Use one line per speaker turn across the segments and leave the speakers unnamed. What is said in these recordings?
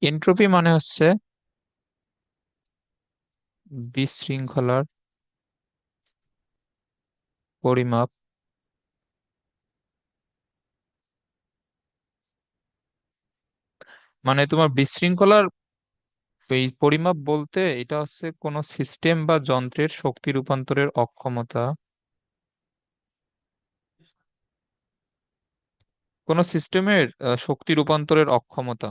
Entropy মানে হচ্ছে বিশৃঙ্খলার পরিমাপ। মানে তোমার বিশৃঙ্খলার এই পরিমাপ বলতে এটা হচ্ছে কোন সিস্টেম বা যন্ত্রের শক্তি রূপান্তরের অক্ষমতা। কোন সিস্টেমের শক্তি রূপান্তরের অক্ষমতা।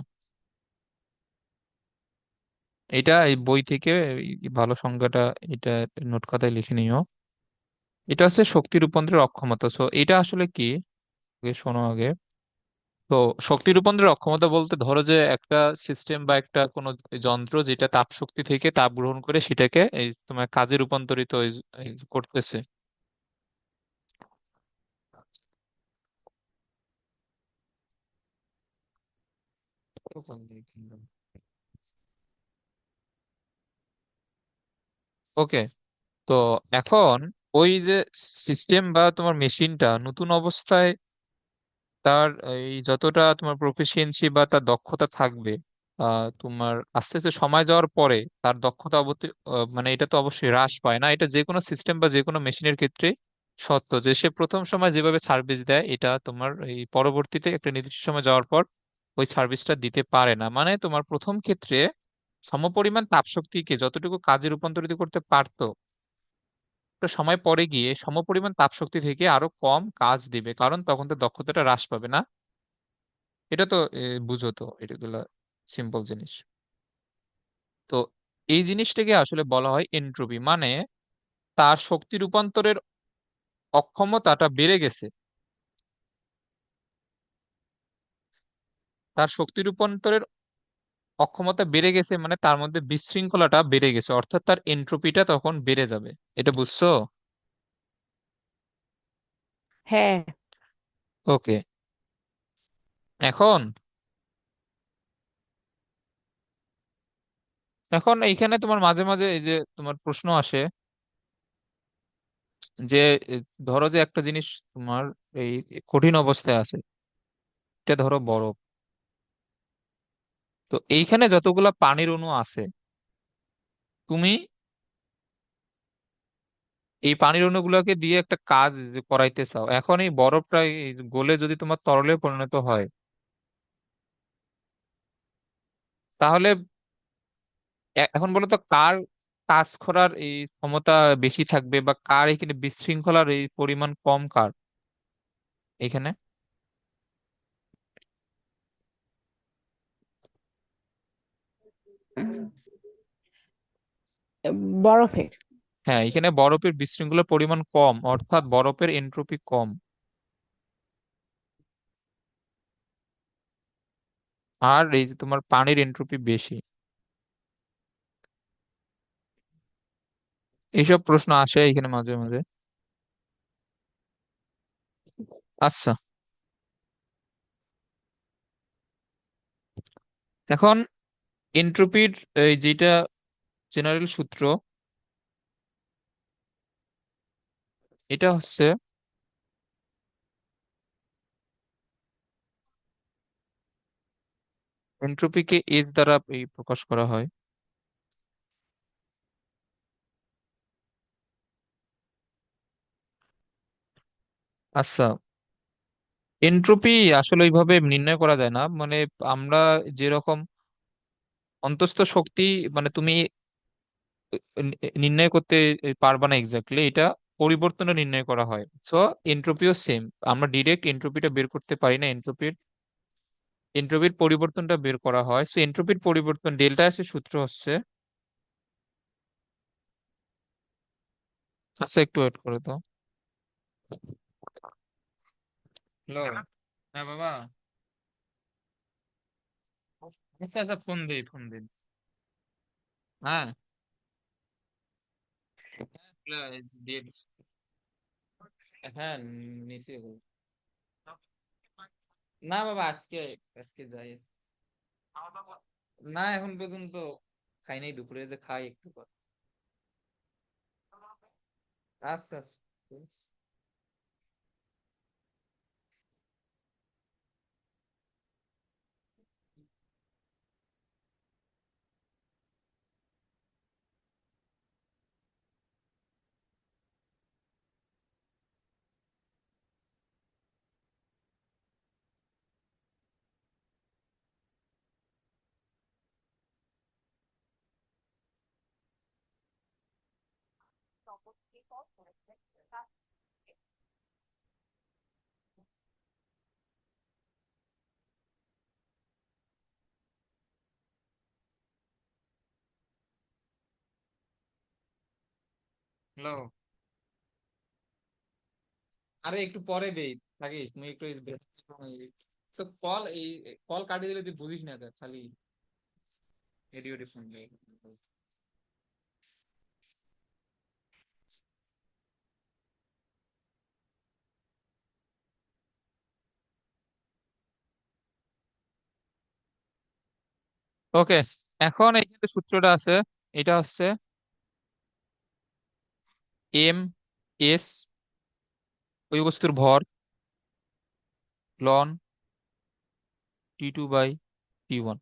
এটা এই বই থেকে এই ভালো সংজ্ঞাটা, এটা নোট খাতায় লিখে নিও। এটা হচ্ছে শক্তি রূপান্তরের অক্ষমতা। সো এটা আসলে কি, আগে শোনো আগে। তো শক্তি রূপান্তরের অক্ষমতা বলতে ধরো যে একটা সিস্টেম বা একটা কোনো যন্ত্র যেটা তাপ শক্তি থেকে তাপ গ্রহণ করে সেটাকে এই তোমার কাজে রূপান্তরিত এই করতেছে। ওকে। তো এখন ওই যে সিস্টেম বা তোমার মেশিনটা নতুন অবস্থায় তার এই যতটা তোমার প্রফিসিয়েন্সি বা তার দক্ষতা থাকবে, তোমার আস্তে আস্তে সময় যাওয়ার পরে তার দক্ষতা মানে এটা তো অবশ্যই হ্রাস পায় না। এটা যে কোনো সিস্টেম বা যে কোনো মেশিনের ক্ষেত্রে সত্য যে সে প্রথম সময় যেভাবে সার্ভিস দেয় এটা তোমার এই পরবর্তীতে একটা নির্দিষ্ট সময় যাওয়ার পর ওই সার্ভিসটা দিতে পারে না। মানে তোমার প্রথম ক্ষেত্রে সমপরিমাণ তাপশক্তিকে যতটুকু কাজে রূপান্তরিত করতে পারতো, একটা সময় পরে গিয়ে সমপরিমাণ তাপশক্তি থেকে আরো কম কাজ দিবে, কারণ তখন তো দক্ষতাটা হ্রাস পাবে না। এটা তো বুঝো তো এগুলা সিম্পল জিনিস। তো এই জিনিসটাকে আসলে বলা হয় এনট্রপি। মানে তার শক্তি রূপান্তরের অক্ষমতাটা বেড়ে গেছে। তার শক্তি রূপান্তরের অক্ষমতা বেড়ে গেছে মানে তার মধ্যে বিশৃঙ্খলাটা বেড়ে গেছে, অর্থাৎ তার এনট্রপিটা তখন বেড়ে যাবে। এটা বুঝছো?
হ্যাঁ।
ওকে। এখন এখন এইখানে তোমার মাঝে মাঝে এই যে তোমার প্রশ্ন আসে যে এ, ধরো যে একটা জিনিস তোমার এই কঠিন অবস্থায় আছে, এটা ধরো বরফ। তো এইখানে যতগুলা পানির অণু আছে, তুমি এই পানির অণুগুলোকে দিয়ে একটা কাজ যে করাইতে চাও, এখন এই বরফটা এই গলে যদি তোমার তরলে পরিণত হয়, তাহলে এখন বলো তো কার কাজ করার এই ক্ষমতা বেশি থাকবে, বা কার এখানে বিশৃঙ্খলার এই পরিমাণ কম, কার এখানে?
বরফের।
হ্যাঁ, এখানে বরফের বিশৃঙ্খলার পরিমাণ কম, অর্থাৎ বরফের এন্ট্রপি কম। আর এই যে তোমার পানির এন্ট্রপি বেশি। এইসব প্রশ্ন আসে এখানে মাঝে মাঝে। আচ্ছা, এখন এন্ট্রপির এই যেটা জেনারেল সূত্র, এটা হচ্ছে এন্ট্রপিকে এস দ্বারা এই প্রকাশ করা হয়। আচ্ছা, এন্ট্রপি আসলে ওইভাবে নির্ণয় করা যায় না। মানে আমরা যেরকম অন্তস্থ শক্তি, মানে তুমি নির্ণয় করতে পারবা না এক্স্যাক্টলি, এটা পরিবর্তনে নির্ণয় করা হয়। সো এন্ট্রপিও সেম, আমরা ডিরেক্ট এন্ট্রপিটা বের করতে পারি না। এন্ট্রপির পরিবর্তনটা বের করা হয়। সো এন্ট্রপির পরিবর্তন ডেল্টা এস এর সূত্র হচ্ছে, আচ্ছা একটু ওয়েট করো তো। হ্যালো। হ্যাঁ বাবা। আচ্ছা আচ্ছা, ফোন দিই ফোন দিই। হ্যাঁ, দিয়ে দিচ্ছি। হ্যাঁ, নিচে। না বাবা, আজকে আজকে যাই। না এখন পর্যন্ত খাই নাই, দুপুরে যে খাই একটু পর। আচ্ছা আচ্ছা, ঠিক আছে। হ্যালো। আরে একটু পরে দেই, থাকি তুমি একটু কল এই কল কাটিয়ে দিলে তুই বুঝিস না তো, খালি রেডিও ফোন দেয়। ওকে, এখন এইখানে সূত্রটা আছে। এটা হচ্ছে এম এস, ওই বস্তুর ভর, লন T2/T1।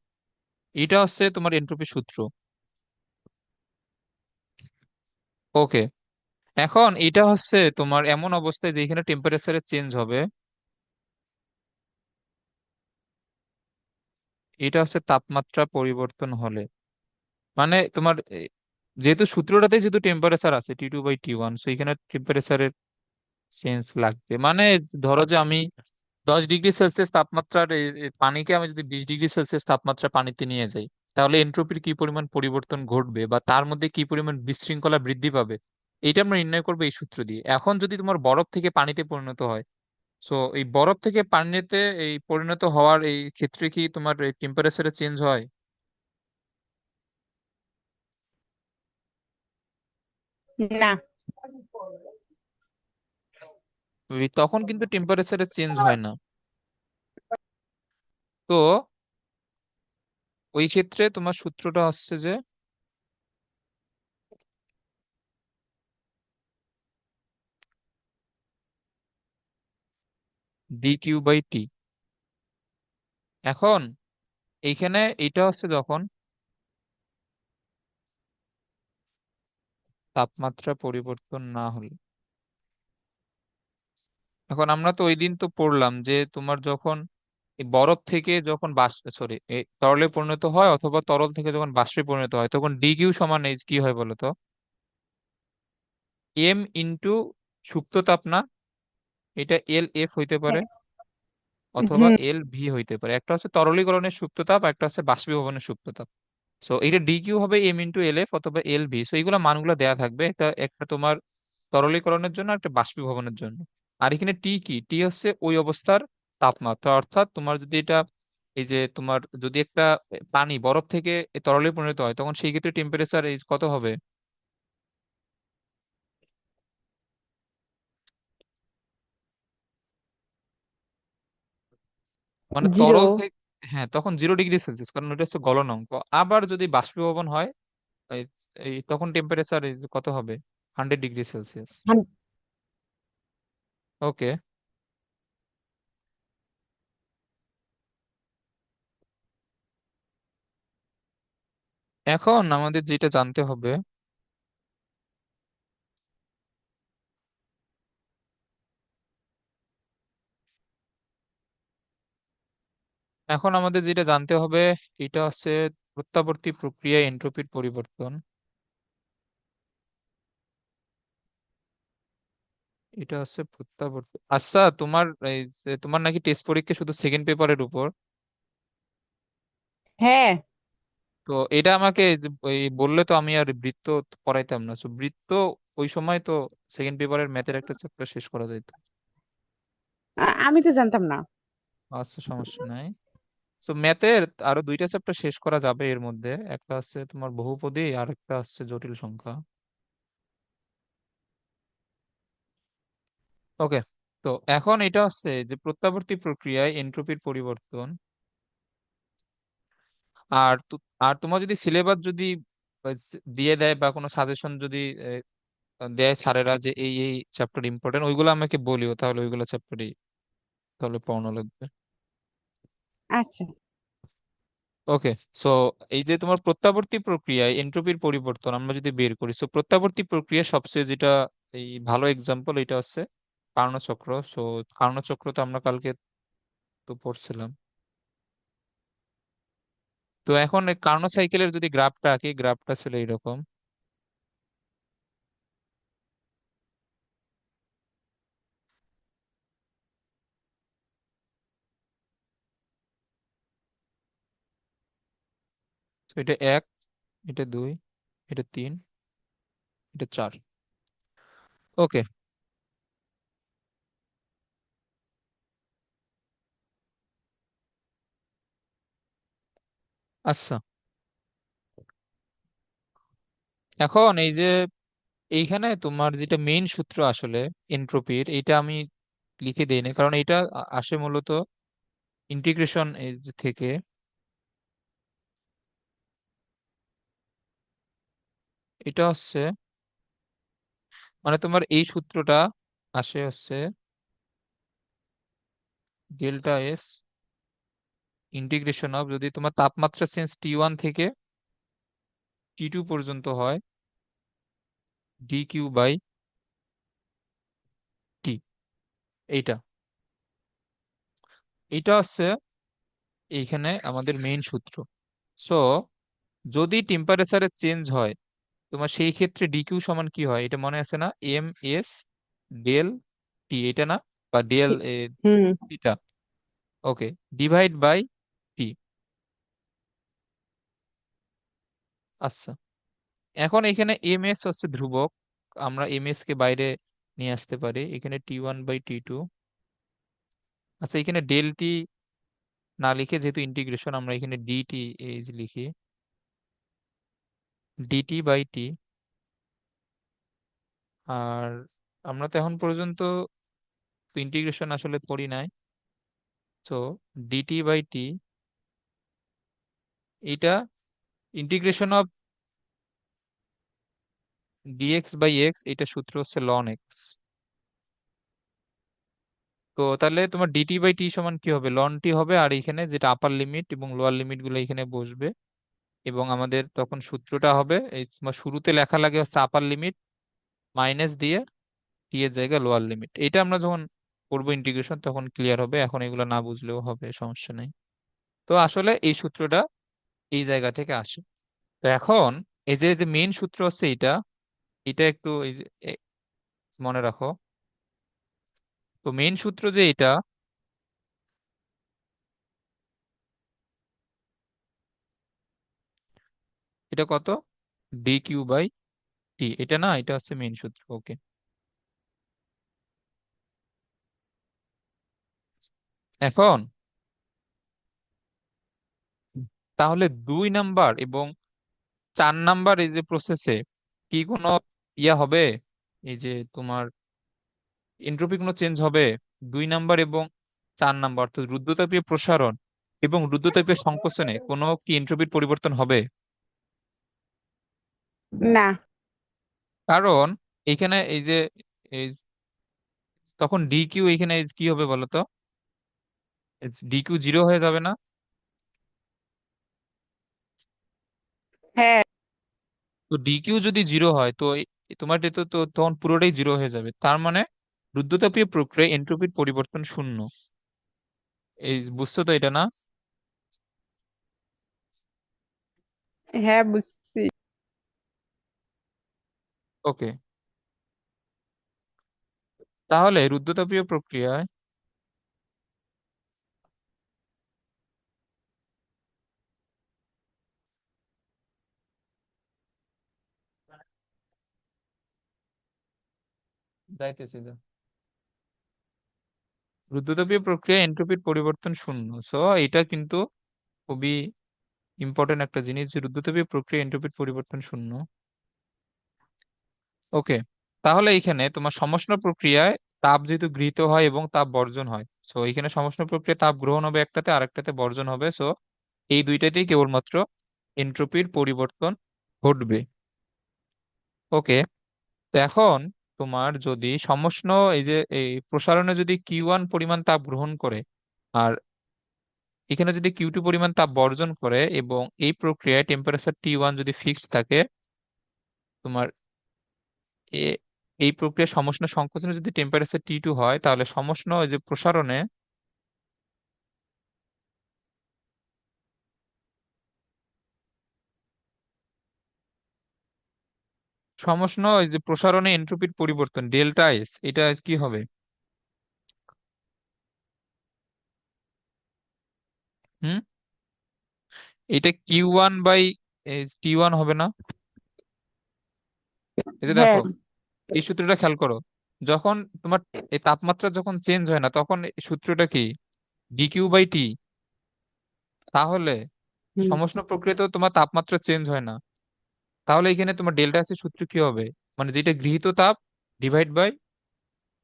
এটা হচ্ছে তোমার এন্ট্রপি সূত্র। ওকে, এখন এটা হচ্ছে তোমার এমন অবস্থায় যেখানে টেম্পারেচারের চেঞ্জ হবে। এটা হচ্ছে তাপমাত্রা পরিবর্তন হলে, মানে তোমার যেহেতু সূত্রটাতে যেহেতু টেম্পারেচার আছে T2/T1, সো এখানে টেম্পারেচারের চেঞ্জ লাগবে। মানে ধরো যে আমি 10 ডিগ্রি সেলসিয়াস তাপমাত্রার পানিকে আমি যদি 20 ডিগ্রি সেলসিয়াস তাপমাত্রা পানিতে নিয়ে যাই, তাহলে এন্ট্রপির কি পরিমাণ পরিবর্তন ঘটবে বা তার মধ্যে কি পরিমাণ বিশৃঙ্খলা বৃদ্ধি পাবে, এটা আমরা নির্ণয় করবো এই সূত্র দিয়ে। এখন যদি তোমার বরফ থেকে পানিতে পরিণত হয়, সো এই বরফ থেকে পানিতে এই পরিণত হওয়ার এই ক্ষেত্রে কি তোমার টেম্পারেচারে চেঞ্জ হয়?
না।
তখন কিন্তু টেম্পারেচারে চেঞ্জ হয় না। তো ওই ক্ষেত্রে তোমার সূত্রটা হচ্ছে যে dQ/T। এখন এইখানে এটা হচ্ছে যখন তাপমাত্রা পরিবর্তন না হলে। এখন আমরা তো ওই দিন তো পড়লাম যে তোমার যখন এই বরফ থেকে যখন সরি তরলে পরিণত হয় অথবা তরল থেকে যখন বাষ্পে পরিণত হয়, তখন ডিকিউ সমান এই কি হয় বলতো? M সুপ্ত তাপ না, এটা LF হইতে পারে অথবা
হুম।
LV হইতে পারে। একটা হচ্ছে তরলীকরণের সুপ্ত তাপ, একটা হচ্ছে বাষ্পীভবনের সুপ্ত তাপ। সো এটা ডিকিউ হবে M × LF অথবা LV। সো এইগুলো মানগুলো দেয়া থাকবে, একটা একটা তোমার তরলীকরণের জন্য, একটা বাষ্পীভবনের জন্য। আর এখানে টি কি? টি হচ্ছে ওই অবস্থার তাপমাত্রা। অর্থাৎ তোমার যদি এটা এই যে তোমার যদি একটা পানি বরফ থেকে তরলে পরিণত হয়, তখন সেই ক্ষেত্রে টেম্পারেচার এই কত হবে? মানে
জিরো।
তরল থেকে, হ্যাঁ, তখন 0 ডিগ্রি সেলসিয়াস, কারণ ওটা হচ্ছে গলনাঙ্ক। আবার যদি বাষ্পীভবন হয়, এই এই তখন টেম্পারেচার কত হবে? 100 ডিগ্রি সেলসিয়াস। ওকে, এখন আমাদের যেটা জানতে হবে, এটা হচ্ছে প্রত্যাবর্তী প্রক্রিয়ায় এন্ট্রপির পরিবর্তন। এটা হচ্ছে প্রত্যাবর্তী। আচ্ছা, তোমার এই যে তোমার নাকি টেস্ট পরীক্ষা শুধু সেকেন্ড পেপারের উপর।
হ্যাঁ।
তো এটা আমাকে এই যে এই বললে তো আমি আর বৃত্ত পড়াইতাম না। তো বৃত্ত ওই সময় তো সেকেন্ড পেপারের ম্যাথের একটা চ্যাপ্টার শেষ করা যেত।
আমি তো জানতাম না।
আচ্ছা, সমস্যা নাই। তো ম্যাথের আরো 2টা চ্যাপ্টার শেষ করা যাবে এর মধ্যে। একটা হচ্ছে তোমার বহুপদী, আর একটা হচ্ছে জটিল সংখ্যা। ওকে, তো এখন এটা হচ্ছে যে প্রত্যাবর্তী প্রক্রিয়ায় এন্ট্রপির পরিবর্তন। আর আর তোমার যদি সিলেবাস যদি দিয়ে দেয় বা কোনো সাজেশন যদি দেয় স্যারেরা যে এই এই চ্যাপ্টার ইম্পর্টেন্ট, ওইগুলো আমাকে বলিও, তাহলে ওইগুলো চ্যাপ্টারই তাহলে পড়ানো লাগবে।
আচ্ছা।
ওকে, সো এই যে তোমার প্রত্যাবর্তী প্রক্রিয়ায় এন্ট্রপির পরিবর্তন আমরা যদি বের করি, সো প্রত্যাবর্তী প্রক্রিয়া সবচেয়ে যেটা এই ভালো এক্সাম্পল এটা হচ্ছে কার্নো চক্র। সো কার্নো চক্র তো আমরা কালকে তো পড়ছিলাম। তো এখন এই কার্নো সাইকেলের যদি গ্রাফটা আঁকি, গ্রাফটা ছিল এইরকম। তো এটা এক, এটা দুই, এটা তিন, এটা চার। ওকে। আচ্ছা, এখন এই যে এইখানে তোমার যেটা মেইন সূত্র আসলে এনট্রপির, এটা আমি লিখে দিই না, কারণ এটা আসে মূলত ইন্টিগ্রেশন থেকে। এটা হচ্ছে মানে তোমার এই সূত্রটা আসে হচ্ছে ডেল্টা এস ইন্টিগ্রেশন অফ, যদি তোমার তাপমাত্রা চেঞ্জ T1 থেকে T2 পর্যন্ত হয়, dQ/T। এইটা এটা হচ্ছে এইখানে আমাদের মেইন সূত্র। সো যদি টেম্পারেচারের চেঞ্জ হয়, তোমার সেই ক্ষেত্রে ডিকিউ সমান কি হয়, এটা মনে আছে না? MS ডেল টি, এটা না? বা del
hmm.
Theta. Okay, divide by T. আচ্ছা, এখন এখানে MS হচ্ছে ধ্রুবক, আমরা MS কে বাইরে নিয়ে আসতে পারি, এখানে T1/T2। আচ্ছা, এখানে ডেল টি না লিখে, যেহেতু ইন্টিগ্রেশন, আমরা এখানে ডিটি এই যে লিখি, DT/T। আর আমরা তো এখন পর্যন্ত ইন্টিগ্রেশন আসলে করি নাই, তো DT/T, এটা ইন্টিগ্রেশন অফ dx/x, এটা সূত্র হচ্ছে লন এক্স। তো তাহলে তোমার DT/T সমান কি হবে? লন টি হবে, আর এখানে যেটা আপার লিমিট এবং লোয়ার লিমিট গুলো এখানে বসবে, এবং আমাদের তখন সূত্রটা হবে, এই তোমার শুরুতে লেখা লাগে হচ্ছে আপার লিমিট মাইনাস দিয়ে টি এর জায়গায় লোয়ার লিমিট। এটা আমরা যখন করবো ইন্টিগ্রেশন তখন ক্লিয়ার হবে, এখন এগুলো না বুঝলেও হবে, সমস্যা নেই। তো আসলে এই সূত্রটা এই জায়গা থেকে আসে। তো এখন এই যে যে মেইন সূত্র হচ্ছে এটা, এটা একটু এই যে মনে রাখো। তো মেইন সূত্র যে এটা, এটা কত? DQ/T, এটা না? এটা হচ্ছে মেইন সূত্র। ওকে। এখন তাহলে 2 নাম্বার এবং 4 নাম্বার এই যে প্রসেসে কি কোনো ইয়া হবে, এই যে তোমার এন্ট্রপি কোনো চেঞ্জ হবে? 2 নাম্বার এবং 4 নাম্বার, তো রুদ্ধতাপীয় প্রসারণ এবং রুদ্ধতাপীয় সংকোচনে কোনো কি এন্ট্রপির পরিবর্তন হবে?
না।
কারণ এখানে এই যে এই তখন ডিকিউ এখানে কি হবে বলো তো? ডিকিউ জিরো হয়ে যাবে না?
হ্যাঁ।
তো ডিকিউ যদি জিরো হয়, তো তোমার এটা তো তখন পুরোটাই জিরো হয়ে যাবে, তার মানে রুদ্ধতাপীয় প্রক্রিয়ায় এন্ট্রপির পরিবর্তন শূন্য। এই বুঝছো তো এটা, না?
হ্যাঁ, বুঝছি।
ওকে, তাহলে রুদ্ধতাপীয় প্রক্রিয়ায় যাইতেছি যা। রুদ্ধতাপীয় প্রক্রিয়ায় এন্ট্রপির পরিবর্তন শূন্য। সো এটা কিন্তু খুবই ইম্পর্টেন্ট একটা জিনিস, যে রুদ্ধতাপীয় প্রক্রিয়া এন্ট্রপির পরিবর্তন শূন্য। ওকে, তাহলে এখানে তোমার সমষ্ণ প্রক্রিয়ায় তাপ যেহেতু গৃহীত হয় এবং তাপ বর্জন হয়, সো এখানে সমষ্ণ প্রক্রিয়া তাপ গ্রহণ হবে একটাতে, আরেকটাতে বর্জন হবে। সো এই দুইটাতেই কেবলমাত্র এন্ট্রপির পরিবর্তন ঘটবে। ওকে, তো এখন তোমার যদি সমষ্ণ এই যে এই প্রসারণে যদি Q1 পরিমাণ তাপ গ্রহণ করে, আর এখানে যদি Q2 পরিমাণ তাপ বর্জন করে, এবং এই প্রক্রিয়ায় টেম্পারেচার T1 যদি ফিক্সড থাকে, তোমার এ- এই প্রক্রিয়া সমষ্ণ সংকোচনে যদি টেম্পারেচার T2 হয়, তাহলে সমষ্ণ এই যে প্রসারণে, সমষ্ণ এই যে প্রসারণে এন্ট্রপির পরিবর্তন ডেল্টা এস, এটা কি হবে? হুম, এটা Q1/T এই T1 হবে না? এই যে দেখো,
হ্যাঁ।
এই সূত্রটা খেয়াল করো। যখন তোমার এই তাপমাত্রা যখন চেঞ্জ হয় না, তখন এই সূত্রটা কি? dQ/T। তাহলে
হুম।
সমষ্ণ প্রক্রিয়াতেও তোমার তাপমাত্রা চেঞ্জ হয় না। তাহলে এখানে তোমার ডেল্টা এস এর সূত্র কি হবে? মানে যেটা গৃহীত তাপ ডিভাইড বাই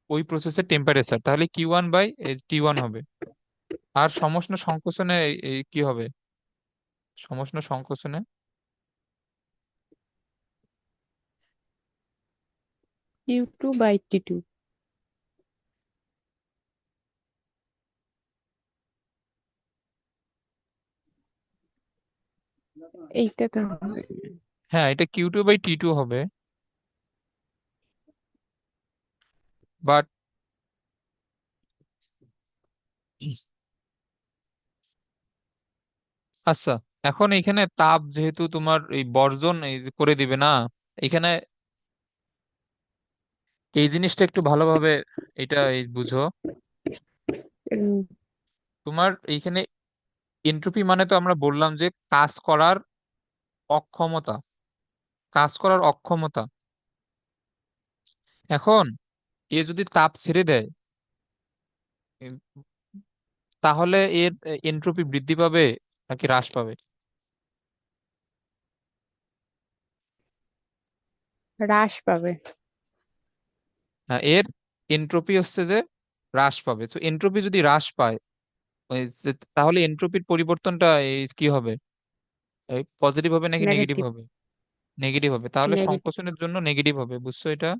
ওই প্রসেসের টেম্পারেচার, তাহলে Q1/T1 হবে। আর সমষ্ণ সংকোচনে এই কি হবে? সমষ্ণ সংকোচনে
Q2/T2। এইটা তো হবে।
হ্যাঁ, এটা Q2/T2 হবে। বাট আচ্ছা, এখন এখানে তাপ যেহেতু তোমার এই বর্জন এই যে করে দিবে না, এখানে এই জিনিসটা একটু ভালোভাবে এটা এই বুঝো।
উম,
তোমার এইখানে এন্ট্রপি মানে তো আমরা বললাম যে কাজ করার অক্ষমতা, কাজ করার অক্ষমতা। এখন এ যদি তাপ ছেড়ে দেয়, এ- তাহলে এর এন্ট্রপি বৃদ্ধি পাবে নাকি হ্রাস পাবে?
হ্রাস পাবে।
হ্যাঁ, এর এন্ট্রপি হচ্ছে যে হ্রাস পাবে। তো এন্ট্রপি যদি হ্রাস পায়, তাহলে এন্ট্রপির পরিবর্তনটা এই কি হবে? পজিটিভ হবে নাকি নেগেটিভ
নেগেটিভ।
হবে? নেগেটিভ হবে। তাহলে
নেগেটিভ।
সংকোচনের জন্য নেগেটিভ হবে, বুঝছো এটা?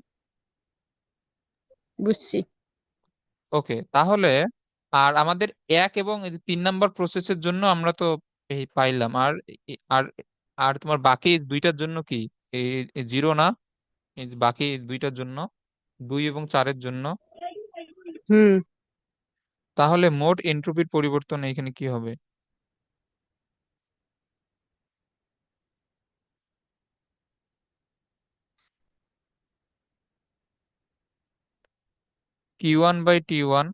বুঝছি।
ওকে, তাহলে আর আমাদের 1 এবং 3 নাম্বার প্রসেসের জন্য আমরা তো এই পাইলাম। আর আর তোমার বাকি দুইটার জন্য কি জিরো না? এই যে বাকি দুইটার জন্য, 2 এবং 4-এর জন্য,
হুম।
তাহলে মোট এন্ট্রপির পরিবর্তন এখানে কি হবে? Q1/T1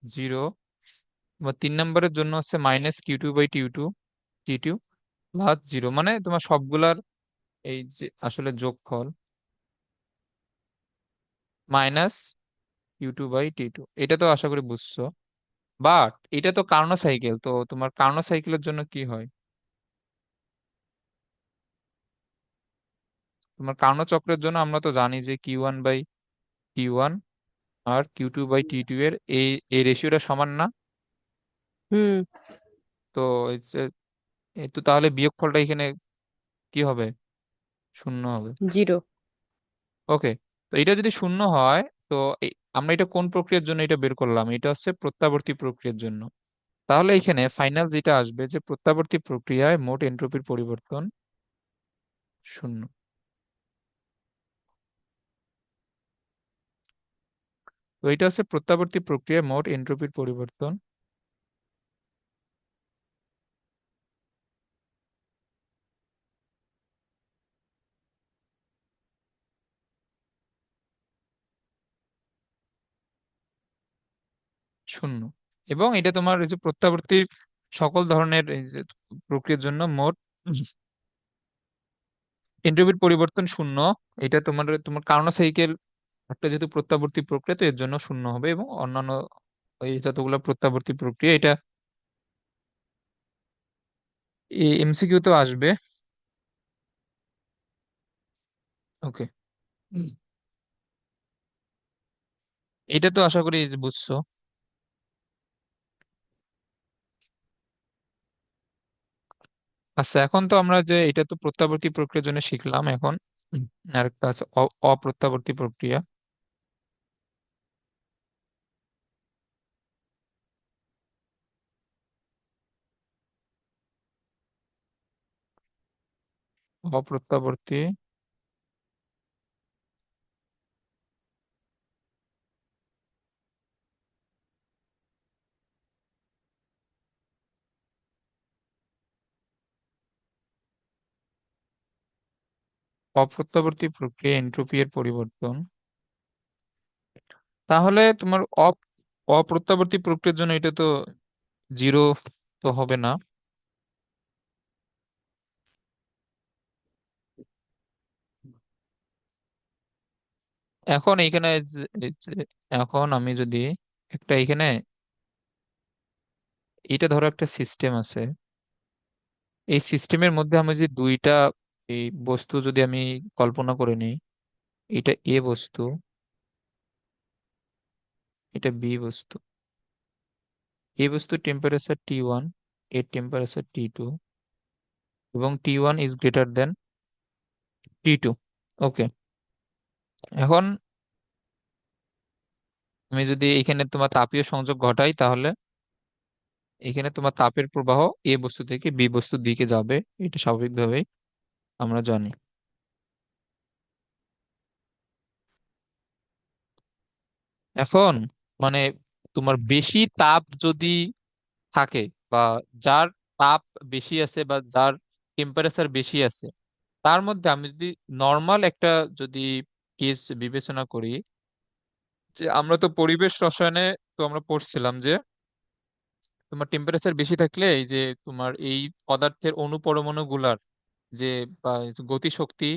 জিরো, বা 3 নম্বরের জন্য হচ্ছে -Q2/T2 প্লাস জিরো, মানে তোমার সবগুলার এই যে আসলে যোগফল -Q2/T2। এটা তো আশা করি বুঝছো। বাট এটা তো কার্নো সাইকেল, তো তোমার কার্নো সাইকেলের জন্য কি হয়? তোমার কার্নো চক্রের জন্য আমরা তো জানি যে Q1/T1 আর Q2/T2 এর এই রেশিওটা সমান না?
হুম।
তো এই যে- এই তো তাহলে বিয়োগফলটা এখানে কি হবে? শূন্য হবে।
জিরো।
ওকে, তো এটা যদি শূন্য হয়, তো আমরা এটা কোন প্রক্রিয়ার জন্য এটা বের করলাম? এটা হচ্ছে প্রত্যাবর্তী প্রক্রিয়ার জন্য। তাহলে এখানে ফাইনাল যেটা আসবে যে প্রত্যাবর্তী প্রক্রিয়ায় মোট এন্ট্রপির পরিবর্তন শূন্য। তো এটা হচ্ছে প্রত্যাবর্তী প্রক্রিয়ায় মোট এন্ট্রপির পরিবর্তন শূন্য। এবং এটা তোমার এই যে প্রত্যাবর্তী সকল ধরনের এই যে প্রক্রিয়ার জন্য মোট এন্ট্রপির পরিবর্তন শূন্য। এটা তোমার তোমার কার্নো সাইকেল একটা যেহেতু প্রত্যাবর্তী প্রক্রিয়া, তো এর জন্য শূন্য হবে। এবং অন্যান্য এই যতগুলো প্রত্যাবর্তী প্রক্রিয়া, এটা এমসিকিউ তো আসবে। ওকে, এটা তো আশা করি যে বুঝছো। আচ্ছা, এখন তো আমরা যে এটা তো প্রত্যাবর্তী প্রক্রিয়ার জন্য শিখলাম। এখন আরেকটা আছে অপ্রত্যাবর্তী প্রক্রিয়া। অপ্রত্যাবর্তী অপ্রত্যাবর্তী প্রক্রিয়া এন্ট্রপি এর পরিবর্তন। তাহলে তোমার অপ্রত্যাবর্তী প্রক্রিয়ার জন্য এটা তো জিরো তো হবে না। এখন এইখানে এখন আমি যদি একটা এখানে এটা ধরো একটা সিস্টেম আছে, এই সিস্টেমের মধ্যে আমি যদি দুইটা এই বস্তু যদি আমি কল্পনা করে নিই, এটা এ বস্তু, এটা বি বস্তু। এ বস্তু টেম্পারেচার T1, এর টেম্পারেচার T2, এবং T1 is greater than T2। ওকে, এখন আমি যদি এখানে তোমার তাপীয় সংযোগ ঘটাই, তাহলে এখানে তোমার তাপের প্রবাহ এ বস্তু থেকে বি বস্তুর দিকে যাবে, এটা স্বাভাবিকভাবেই আমরা জানি। এখন মানে তোমার বেশি তাপ যদি থাকে, বা যার তাপ বেশি আছে বা যার টেম্পারেচার বেশি আছে, তার মধ্যে আমি যদি নর্মাল একটা যদি কেস বিবেচনা করি, যে আমরা তো পরিবেশ রসায়নে তো আমরা পড়ছিলাম যে তোমার টেম্পারেচার বেশি থাকলে এই যে তোমার এই পদার্থের অণু পরমাণু গুলার যে বা গতিশক্তি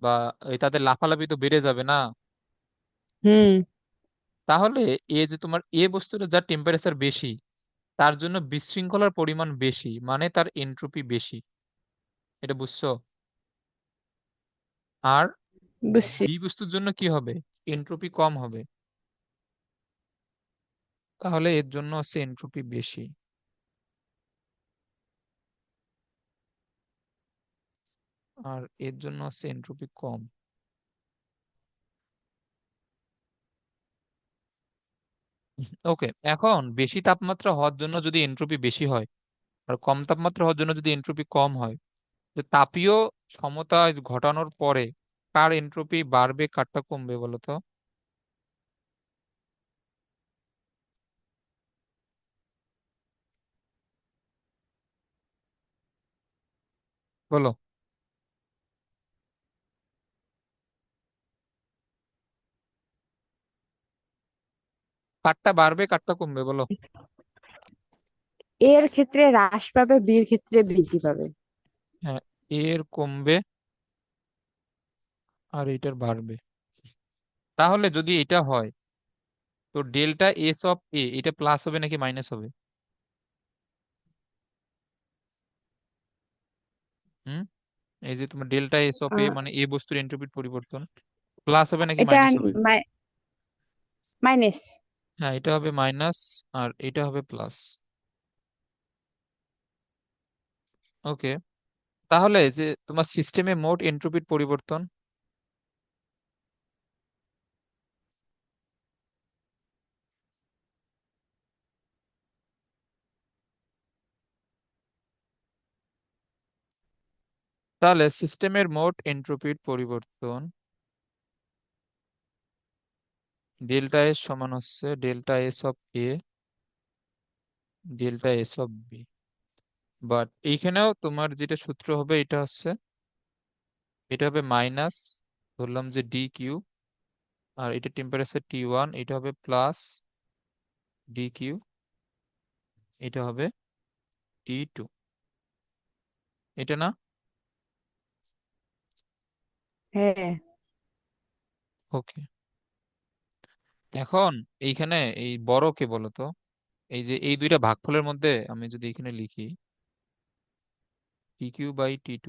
বা এই তাদের লাফালাফি তো বেড়ে যাবে না।
হুম।
তাহলে এ যে তোমার এ বস্তুটা যার টেম্পারেচার বেশি, তার জন্য বিশৃঙ্খলার পরিমাণ বেশি, মানে তার এনট্রপি বেশি। এটা বুঝছো? আর
বুঝছি।
বি বস্তুর জন্য কি হবে? এনট্রপি কম হবে। তাহলে এর জন্য হচ্ছে এনট্রপি বেশি, আর এর জন্য হচ্ছে এনট্রপি কম। ওকে, এখন বেশি তাপমাত্রা হওয়ার জন্য যদি এনট্রপি বেশি হয়, আর কম তাপমাত্রা হওয়ার জন্য যদি এনট্রপি কম হয়, তো তাপীয় সমতা ঘটানোর পরে কার এনট্রপি বাড়বে কারটা কমবে বলো তো? বলো, কারটা বাড়বে কারটা কমবে বলো?
এর ক্ষেত্রে হ্রাস পাবে, বির ক্ষেত্রে বৃদ্ধি পাবে।
হ্যাঁ, এর কমবে আর এটার বাড়বে। তাহলে যদি এটা হয়, তো ডেল্টা এস অফ এ এটা প্লাস হবে নাকি মাইনাস হবে? হুম, এই যে তোমার ডেল্টা এস অফ এ
আহ,
মানে এ বস্তুর এনট্রপির পরিবর্তন প্লাস হবে নাকি
এটা
মাইনাস হবে?
মাইনাস।
হ্যাঁ, এটা হবে মাইনাস আর এটা হবে প্লাস। ওকে, তাহলে যে তোমার সিস্টেমে মোট এনট্রপির পরিবর্তন, তাহলে সিস্টেমের মোট এনট্রপির পরিবর্তন ডেল্টা এস সমান হচ্ছে delta S of A delta S of B. But এইখানেও তোমার যেটা সূত্র হবে এটা হচ্ছে, এটা হবে মাইনাস, ধরলাম যে ডি কিউ, আর এটা টেম্পারেচার T1, এটা হবে প্লাস ডি কিউ, এটা হবে T2। এটা না?
হ্যাঁ,
ওকে, এখন এইখানে এই বড় কে বলো তো? এই যে এই দুইটা ভাগফলের মধ্যে আমি যদি এখানে লিখি dq/T2,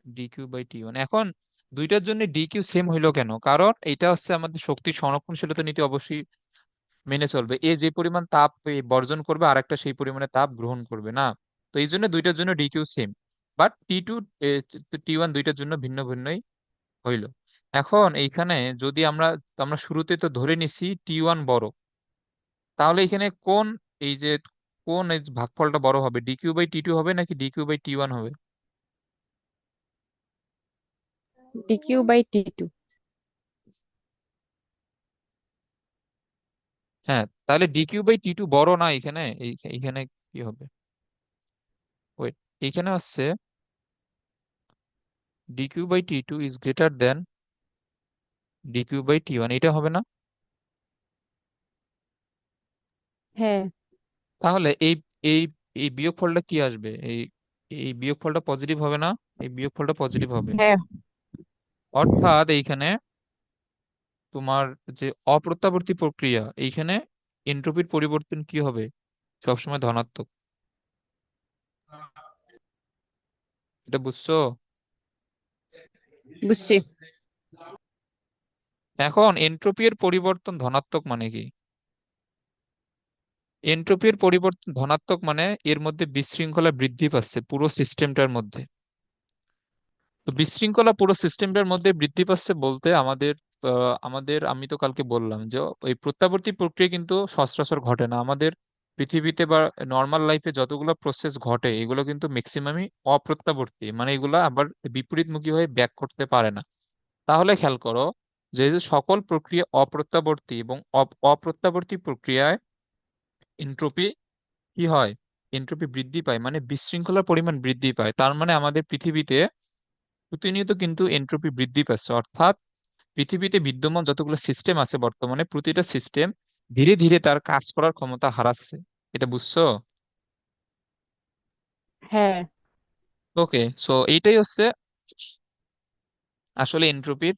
dq/T1, এখন দুইটার জন্য ডিকিউ সেম হইলো কেন? কারণ এটা হচ্ছে আমাদের শক্তি সংরক্ষণশীলতা নীতি অবশ্যই মেনে চলবে। এ যে পরিমাণ তাপ বর্জন করবে আর একটা সেই পরিমাণে তাপ গ্রহণ করবে না। তো এই জন্য দুইটার জন্য DQ same, but T2 T1 দুইটার জন্য ভিন্ন ভিন্নই হইলো। এখন এইখানে যদি আমরা আমরা শুরুতে তো ধরে নিছি T1 বড়, তাহলে এখানে কোন এই যে কোন এই ভাগফলটা বড় হবে, dq/T2 হবে নাকি dq/T1 হবে?
dq/T2।
হ্যাঁ, তাহলে dq/T2 বড় না এখানে? এইখানে কি হবে? ওয়েট, এইখানে হচ্ছে dq/T2 is greater than dq/T1, এটা হবে না?
হ্যাঁ,
তাহলে এই এই এই বিয়োগফলটা কি আসবে? এই এই বিয়োগফলটা পজিটিভ হবে না? এই বিয়োগফলটা পজিটিভ হবে।
হ্যাঁ,
অর্থাৎ এইখানে তোমার যে অপ্রত্যাবর্তী প্রক্রিয়া, এইখানে এন্ট্রপির পরিবর্তন কি হবে? সবসময় ধনাত্মক। এটা বুঝছো?
বুঝছি।
এখন এন্ট্রপি এর পরিবর্তন ধনাত্মক মানে কি? এন্ট্রপির পরিবর্তন ধনাত্মক মানে এর মধ্যে বিশৃঙ্খলা বৃদ্ধি পাচ্ছে পুরো সিস্টেমটার মধ্যে। তো বিশৃঙ্খলা পুরো সিস্টেমটার মধ্যে বৃদ্ধি পাচ্ছে বলতে আমাদের আমি তো কালকে বললাম যে এই প্রত্যাবর্তী প্রক্রিয়া কিন্তু সচরাচর ঘটে না আমাদের পৃথিবীতে বা নর্মাল লাইফে। যতগুলো প্রসেস ঘটে এগুলো কিন্তু ম্যাক্সিমামই অপ্রত্যাবর্তী, মানে এগুলা আবার বিপরীতমুখী হয়ে ব্যাক করতে পারে না। তাহলে খেয়াল করো যে যে সকল প্রক্রিয়া অপ্রত্যাবর্তী এবং অপ্রত্যাবর্তী প্রক্রিয়ায় এন্ট্রপি কি হয়? এন্ট্রপি বৃদ্ধি পায়, মানে বিশৃঙ্খলার পরিমাণ বৃদ্ধি পায়। তার মানে আমাদের পৃথিবীতে প্রতিনিয়ত কিন্তু এন্ট্রপি বৃদ্ধি পাচ্ছে। অর্থাৎ পৃথিবীতে বিদ্যমান যতগুলো সিস্টেম আছে বর্তমানে প্রতিটা সিস্টেম ধীরে ধীরে তার কাজ করার ক্ষমতা হারাচ্ছে। এটা বুঝছো?
হ্যাঁ।
ওকে, সো এইটাই হচ্ছে আসলে এন্ট্রপির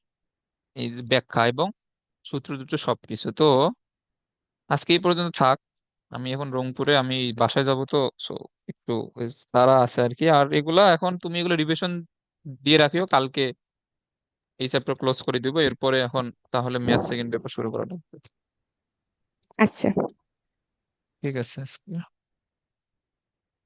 এই যে ব্যাখ্যা এবং সূত্র দুটো সবকিছু। তো আজকে এই পর্যন্ত থাক। আমি এখন রংপুরে, আমি বাসায় যাব তো। সো একটু তারা আছে আর কি। আর এগুলা এখন তুমি এগুলো রিভিশন দিয়ে রাখিও, কালকে এই চ্যাপ্টার ক্লোজ করে দিব। এরপরে এখন তাহলে ম্যাথ সেকেন্ড পেপার শুরু করা লাগবে।
আচ্ছা।
ঠিক আছে।